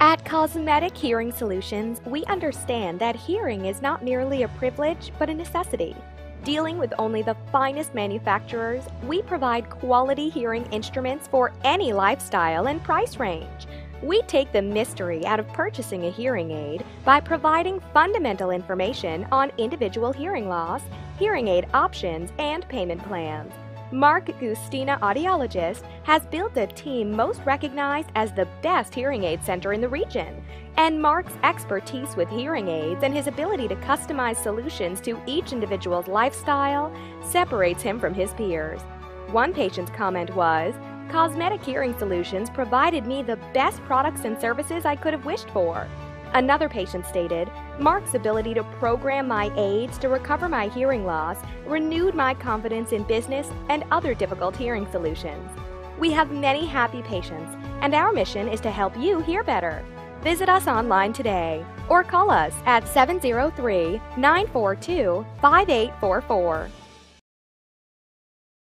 At Cosmetic Hearing Solutions, we understand that hearing is not merely a privilege but a necessity. Dealing with only the finest manufacturers, we provide quality hearing instruments for any lifestyle and price range. We take the mystery out of purchasing a hearing aid by providing fundamental information on individual hearing loss, hearing aid options, and payment plans. Mark Gustina Audiologist has built a team most recognized as the best hearing aid center in the region, and Mark's expertise with hearing aids and his ability to customize solutions to each individual's lifestyle separates him from his peers. One patient's comment was, "Cosmetic Hearing Solutions provided me the best products and services I could have wished for." Another patient stated, "Mark's ability to program my aids to recover my hearing loss renewed my confidence in business and other difficult hearing solutions." We have many happy patients, and our mission is to help you hear better. Visit us online today or call us at 703-942-5844.